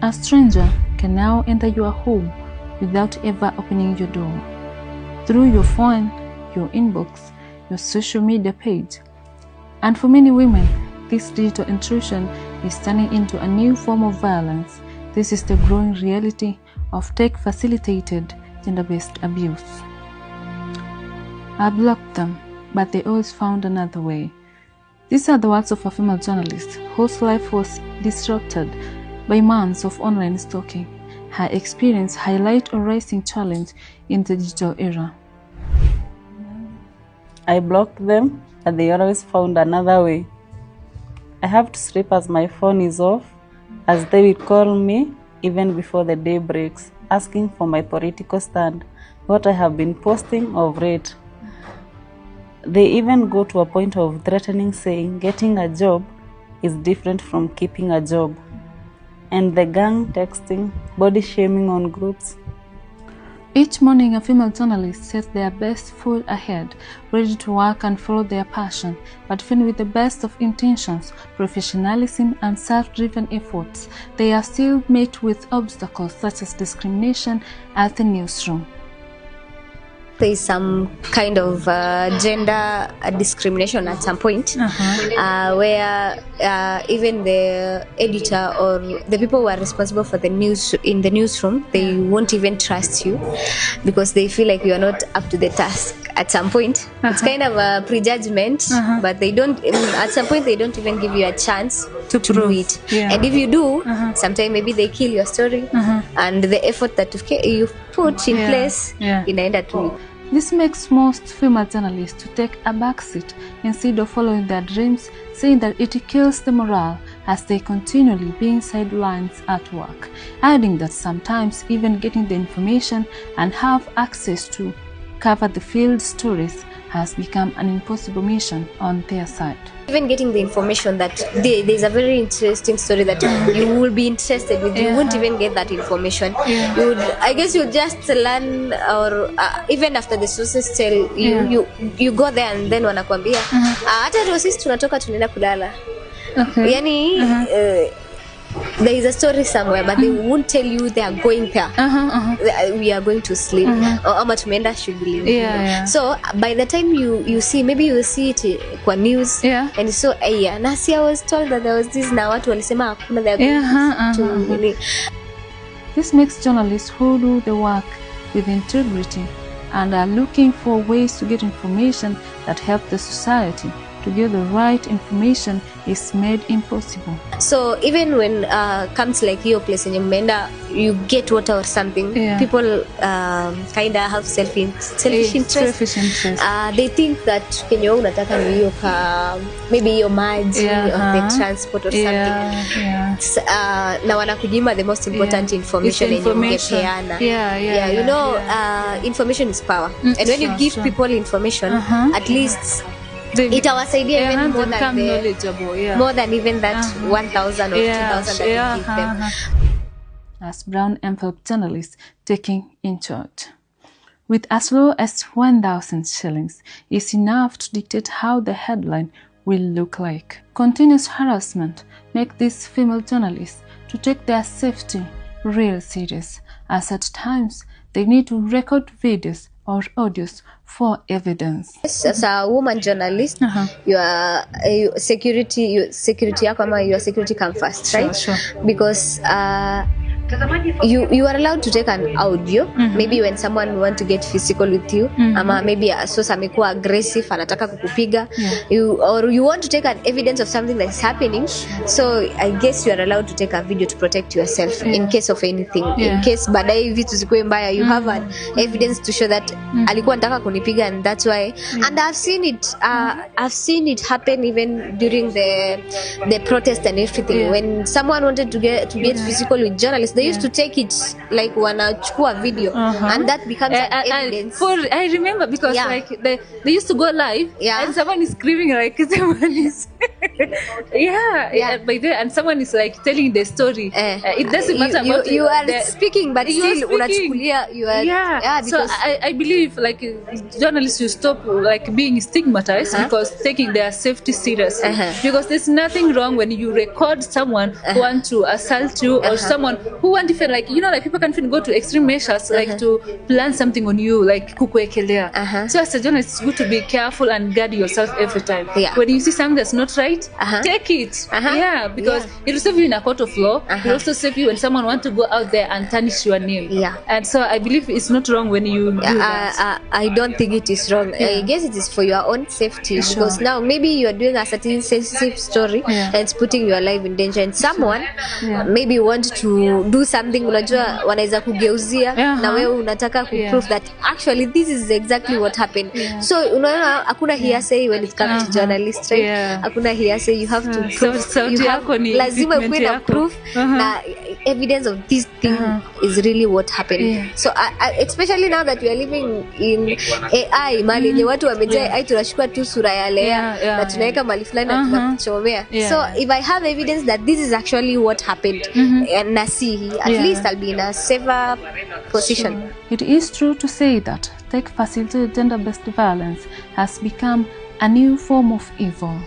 A stranger can now enter your home without ever opening your door. Through your phone, your inbox, your social media page. And for many women, this digital intrusion is turning into a new form of violence. This is the growing reality of tech-facilitated gender-based abuse. I blocked them, but they always found another way. These are the words of a female journalist whose life was disrupted by months of online stalking. Her experience highlights a rising challenge in the digital era. I blocked them, but they always found another way. I have to sleep as my phone is off, as they will call me even before the day breaks, asking for my political stand, what I have been posting of late. They even go to a point of threatening, saying getting a job is different from keeping a job. And the gang texting, body shaming on groups. Each morning, a female journalist sets their best foot ahead, ready to work and follow their passion, but even with the best of intentions, professionalism, and self-driven efforts, they are still met with obstacles such as discrimination at the newsroom. There is some kind of gender discrimination at some point, where even the editor or the people who are responsible for the news in the newsroom, they won't even trust you because they feel like you are not up to the task. At some point, it's kind of a prejudgment, but they don't. At some point, they don't even give you a chance to do it. And if you do, sometimes maybe they kill your story and the effort that you've put in place inaenda to. This makes most female journalists to take a backseat instead of following their dreams, saying that it kills the morale as they continually being sidelined at work, adding that sometimes even getting the information and have access to cover the field stories has become an impossible mission on their side. Even getting the information that there's a very interesting story that you will be interested with, you won't even get that information. You would, I guess you'll just learn, or even after the sources tell you, you go there and then wanakuambia hata sisi tunatoka tunaenda kulala. Yani there is a story somewhere, but they won't tell you they are going there. We are going to sleep, or ama tumeenda shughuli. So by the time you see, maybe you will see it kwa news, and so nasi I was told that there was this, na watu walisema hakuna, they are going to. This makes journalists who do the work with integrity and are looking for ways to get information that help the society to get the right information is made impossible. So even when comes like your place in Menda, you get water or something, people kind of have selfish interest. They think that Kenya unataka niyo maybe your maji or the transport or something. Na wanakujima the most important information in ungepeana. You know, information is power. And when you give people information, at least it awasaidia even more than even that 1,000 or 2,000 that you give them. As brown envelope journalists taking in charge. With as low as 1,000 shillings is enough to dictate how the headline will look like. Continuous harassment make these female journalists to take their safety real serious, as at times they need to record videos or audios for evidence. As a woman journalist, your security yako ama your security come first, right? Sure. Because you are allowed to take an audio, maybe when someone want to get physical with you, ama maybe a source amekuwa aggressive anataka kukupiga, or you want to take an evidence of something that is happening. So I guess you are allowed to take a video to protect yourself in case of anything. In case baadaye vitu zikuwe mbaya, you have an evidence to show that alikuwa anataka kunipiga, and that's why. And I've seen it happen even during the protest and everything. When someone wanted to get physical with journalists, they used to take it like wanachukua video and that becomes evidence. I remember because like they used to go live and someone is screaming like someone is by the and someone is like telling the story. It doesn't matter about you are speaking but still unachukulia you are so I believe like journalists should stop like being stigmatized because taking their safety serious, because there's nothing wrong when you record someone who want to assault you or someone who want even like like people can even go to extreme measures like to plan something on you like kukuekelea. So as a journalist it's good to be careful and guard yourself every time. When you see something that's not right, take it. Because it will save you in a court of law. It will also save you when someone want to go out there and tarnish your name. And so I believe it's not wrong when you do that. I don't think it is wrong. I guess it is for your own safety because now maybe you are doing a certain sensitive story and it's putting your life in danger, and someone maybe want to do something, unajua wanaweza kugeuzia na wewe unataka kuprove that actually this is exactly what happened. So unaona hakuna hearsay when it comes to journalists, right? Hakuna hearsay, you have to prove, lazima kuwe na proof na evidence of this thing is really what happened. So especially now that we are living in AI mali yenye watu wamejaa AI, tunashukua tu sura ya Lea na tunaweka mali fulani na tunachomea. So if I have evidence that this is actually what happened and nasi, at least I'll be in a safer position. It is true to say that tech-facilitated gender-based violence has become a new form of evil.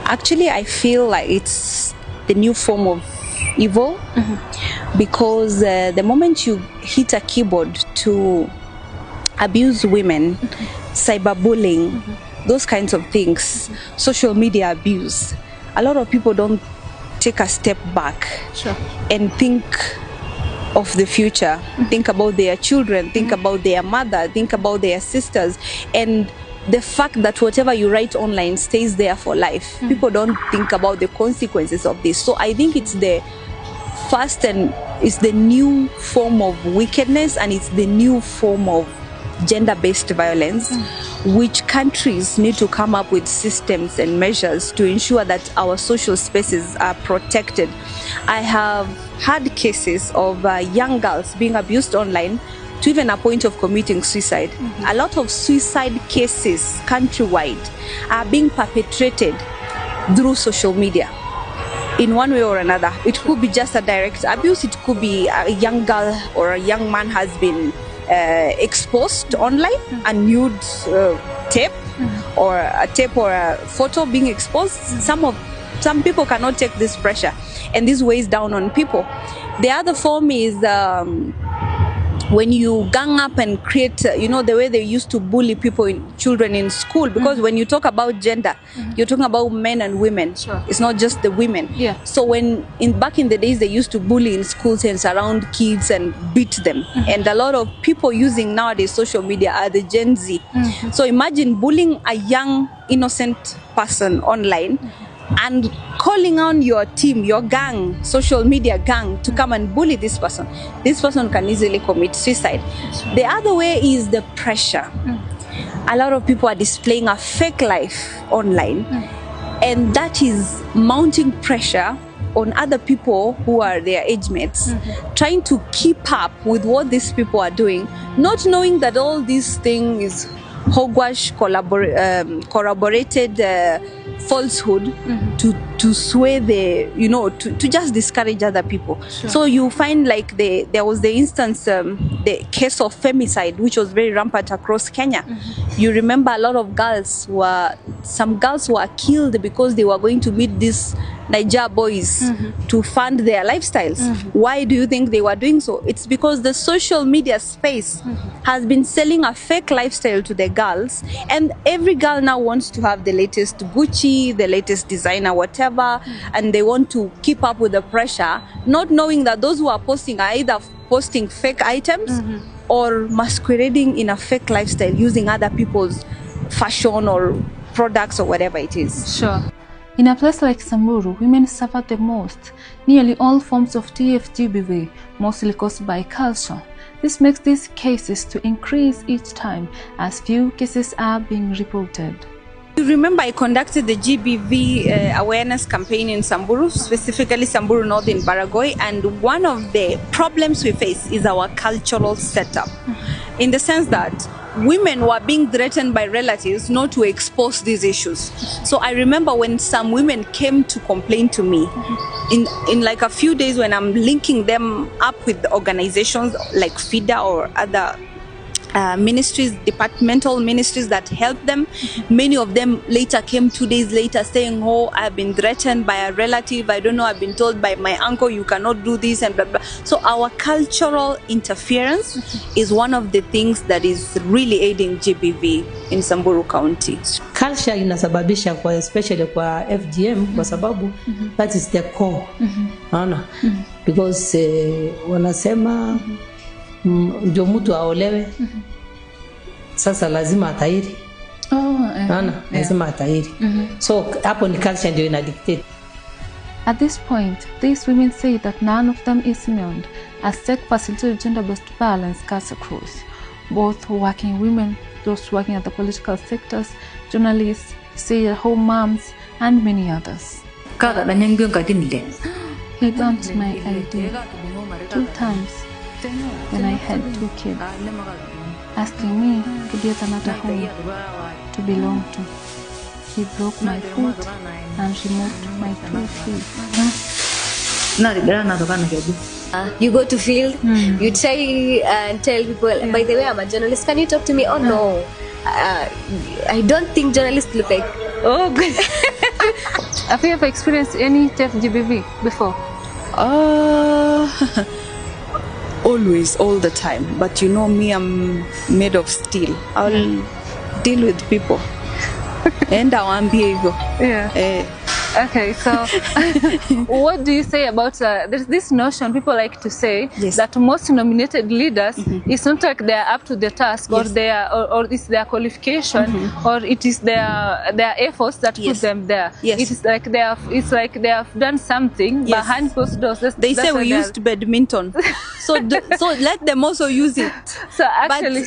Actually, I feel like it's the new form of evil because the moment you hit a keyboard to abuse women, cyberbullying, those kinds of things, social media abuse, a lot of people don't take a step back and think of the future, think about their children, think about their mother, think about their sisters, and the fact that whatever you write online stays there for life. People don't think about the consequences of this. So I think it's the first and it's the new form of wickedness, and it's the new form of gender-based violence, which countries need to come up with systems and measures to ensure that our social spaces are protected. I have had cases of young girls being abused online to even a point of committing suicide. A lot of suicide cases countrywide are being perpetrated through social media in one way or another. It could be just a direct abuse, it could be a young girl or a young man has been exposed online, a nude tape or a tape or a photo being exposed. Some people cannot take this pressure and this weighs down on people. The other form is when you gang up and create, the way they used to bully children in school, because when you talk about gender, you're talking about men and women. It's not just the women. So back in the days, they used to bully in schools and surround kids and beat them. And a lot of people using nowadays social media are the Gen Z. So imagine bullying a young, innocent person online and calling on your team, your gang, social media gang, to come and bully this person. This person can easily commit suicide. The other way is the pressure. A lot of people are displaying a fake life online, and that is mounting pressure on other people who are their age mates, trying to keep up with what these people are doing, not knowing that all this thing is hogwash, corroborated falsehood to sway to just discourage other people. So you find like there was the instance, the case of femicide, which was very rampant across Kenya. You remember a lot of some girls were killed because they were going to meet these Niger boys to fund their lifestyles. Why do you think they were doing so? It's because the social media space has been selling a fake lifestyle to the girls, and every girl now wants to have the latest Gucci, the latest designer, whatever, and they want to keep up with the pressure, not knowing that those who are posting are either posting fake items or masquerading in a fake lifestyle using other people's fashion or products or whatever it is. In a place like Samburu, women suffer the most. Nearly all forms of TFGBV, mostly caused by culture. This makes these cases to increase each time as few cases are being reported. Remember, I conducted the GBV awareness campaign in Samburu, specifically Samburu North in Baragoi, and one of the problems we face is our cultural setup, in the sense that women were being threatened by relatives not to expose these issues. So I remember when some women came to complain to me, in like a few days when I'm linking them up with organizations like FIDA or other ministries, departmental ministries that help them. Many of them later came 2 days later saying, oh, I've been threatened by a relative, I don't know, I've been told by my uncle you cannot do this and blah blah. So our cultural interference is one of the things that is really aiding GBV in Samburu County. Culture inasababisha kwa especially kwa FGM kwa sababu that is the core. Because wanasema ndio mtu aolewe sasa lazima atairi. Lazima atairi. So hapo ni culture ndio ina dictate. At this point, these women say that none of them is immune as tech facilitated gender-based violence cuts across. Both working women, those working at the political sectors, journalists, stay-at-home moms, and many others. He dumped my ID 2 times when I had 2 kids, asking me to get another home to belong to. He broke my foot and removed my 2 teeth. You go to field, you try and tell people, by the way, I'm a journalist, can you talk to me? Oh no, I don't think journalists look like. Oh good. Have you ever experienced any TFGBV before? Always, all the time. But you know me, I'm made of steel. I'll deal with people. And I'll be able. Okay, so what do you say about there's this notion people like to say that most nominated leaders it's not like they are up to the task or or it's their qualification or it is their efforts that put them there. It is like they have done something behind closed doors. They say we used badminton. So let them also use it. So actually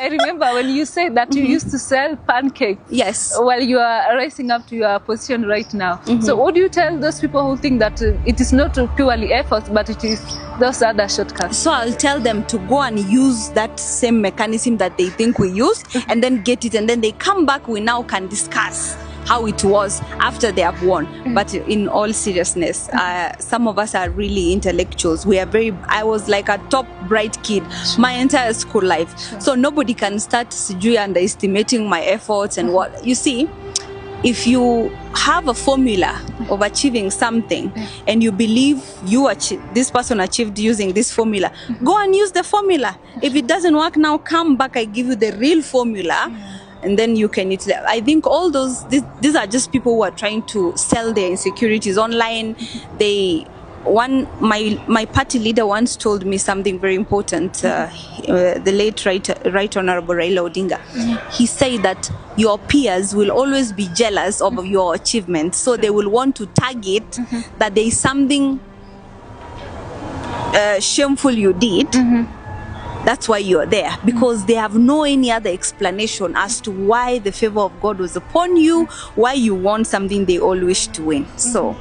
I remember when you said that you used to sell pancakes while you are rising up to your position right now. So what do you tell those people who think that it is not purely efforts but it is those other shortcuts? So I'll tell them to go and use that same mechanism that they think we used and then get it, and then they come back, we now can discuss how it was after they have won. But in all seriousness, some of us are really intellectuals. I was like a top bright kid my entire school life. So nobody can start underestimating my efforts and what. You see, if you have a formula of achieving something and you believe this person achieved using this formula, go and use the formula. If it doesn't work now, come back, I give you the real formula. And then you can eat. I think all these are just people who are trying to sell their insecurities online. My party leader once told me something very important, the late Right Honorable Raila Odinga. He said that your peers will always be jealous of your achievements, so they will want to target that there is something shameful you did. That's why you're there, because they have no any other explanation as to why the favor of God was upon you, why you want something they all wish to win. So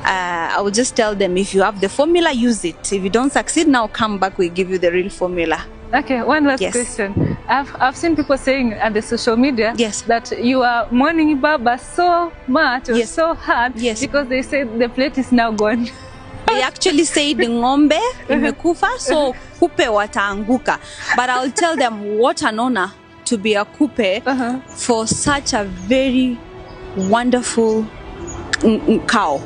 I will just tell them, if you have the formula, use it. If you don't succeed now, come back, we give you the real formula. Okay, one last question. I've seen people saying on the social media that you are mourning Baba so much or so hard because they say the plate is now gone. They actually say the ngombe imekufa, so kupe wataanguka. But I'll tell them, what an honor to be a kupe for such a very wonderful cow.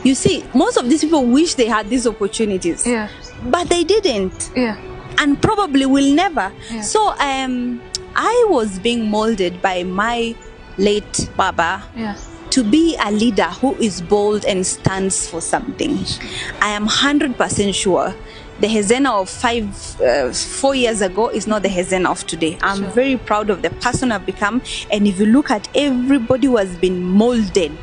You see, most of these people wish they had these opportunities, but they didn't, and probably will never. So I was being molded by my late Baba to be a leader who is bold and stands for something. I am 100% sure the Hezena of 4 years ago is not the Hezena of today. I'm very proud of the person I've become. And if you look at everybody who has been molded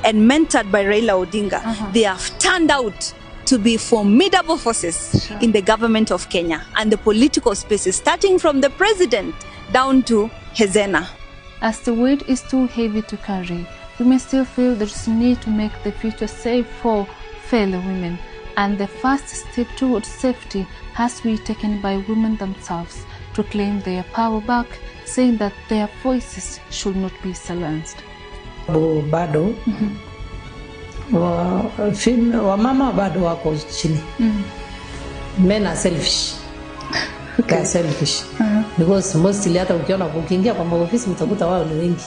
and mentored by Raila Odinga, they have turned out to be formidable forces in the government of Kenya and the political spaces, starting from the president down to Hezena. As the weight is too heavy to carry, women still feel there is a need to make the future safe for fellow women, and the first step towards safety has to be taken by women themselves to claim their power back, saying that their voices should not be silenced. Bado wamama bado wako chini. Men are selfish. They are selfish. Because mostly hata ukiona ukiingia kwa maofisi utakuta wao ni wengi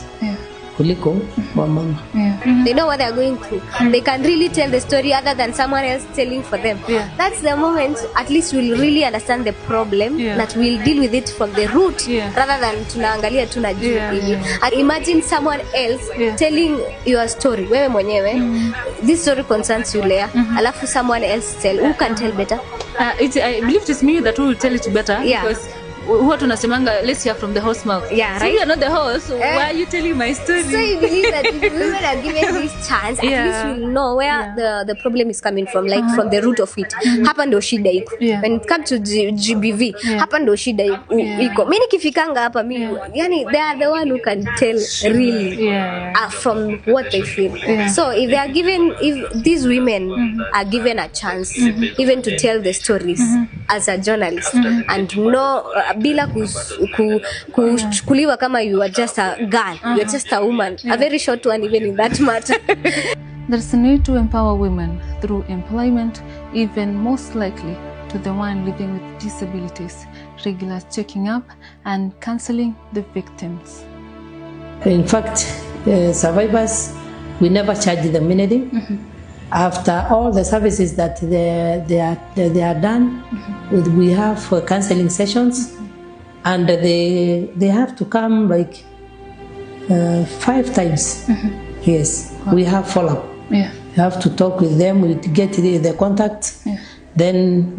kuliko wamama. They know what they are going through. They can really tell the story other than someone else telling for them. That's the moment at least we'll really understand the problem, that we'll deal with it from the root rather than tunaangalia tunajua. Imagine someone else telling your story. Wewe mwenyewe, this story concerns you, Leah. Alafu someone else tell. Who can tell better? I believe it's me that will tell it better, because huwa tunasemanga let's hear from the horse mouth. So right? You are not the horse, so why are you telling my story? So you believe that if women are given this chance, at least we'll know where the problem is coming from, like from the root of it. Hapa ndo shida iko. When it comes to GBV, hapa ndo shida iko. Mimi nikifikanga hapa mimi, yani they are the one who can tell really from what they feel. So if they are given, if these women are given a chance even to tell the stories as a journalist and no bila kuchukuliwa kama you are just a girl, you are just a woman, a very short one even in that matter. There's a need to empower women through employment, even most likely to the one living with disabilities, regular checking up and counseling the victims. In fact, survivors, we never charge them anything. After all the services that they are done, we have counseling sessions, and they have to come like 5 times. Yes, we have follow-up. We have to talk with them, we get the contact. Then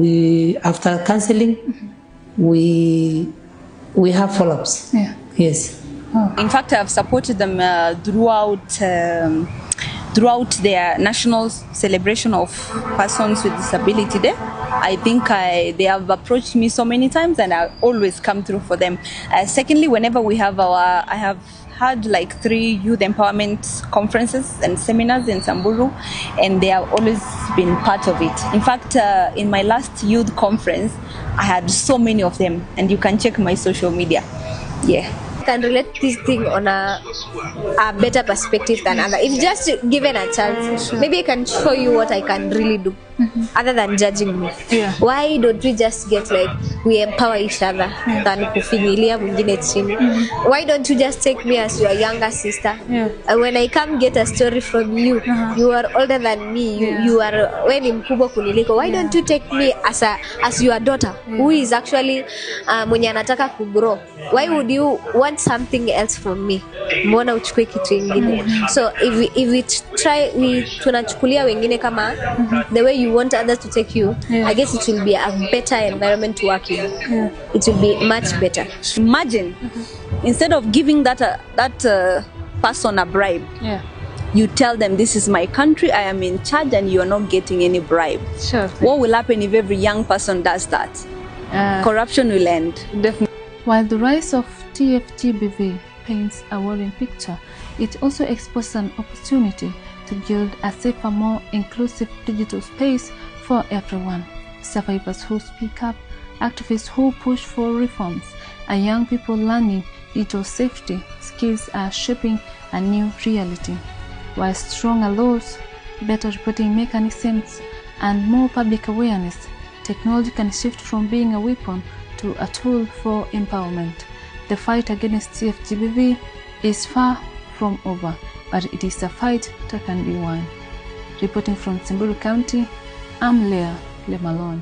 we, after counseling, we have follow-ups. Yes. In fact, I've supported them throughout their national celebration of persons with disability day. I think they have approached me so many times and I always come through for them. Secondly, whenever we have I have had like 3 youth empowerment conferences and seminars in Samburu, and they have always been part of it. In fact, in my last youth conference, I had so many of them, and you can check my social media. Can relate this thing on a better perspective than other. If just given a chance, maybe I can show you what I can really do, other than judging me. Why don't we just get like we empower each other than kufinyilia mwingine chini? Why don't you just take me as your younger sister? When I come get a story from you, you are older than me. You are when mkubwa kuniliko. Why don't you take me as your daughter, who is actually mwenye anataka kugrow? Why would you want something else from me? Mbona uchukue kitu kingine? So if we try, tunachukulia wengine kama the way you want others to take you, I guess it will be a better environment to work in. It will be much better. Imagine instead of giving that person a bribe, you tell them, this is my country, I am in charge, and you are not getting any bribe. What will happen if every young person does that? Corruption will end. Definitely. While the rise of TFGBV paints a worrying picture, it also exposes an opportunity to build a safer, more inclusive digital space for everyone. Survivors who speak up, activists who push for reforms, and young people learning digital safety skills are shaping a new reality. While stronger laws, better reporting mechanisms, and more public awareness, technology can shift from being a weapon to a tool for empowerment. The fight against TFGBV is far from over, but it is a fight that can be won. Reporting from Samburu County, I'm Leah Lemalone.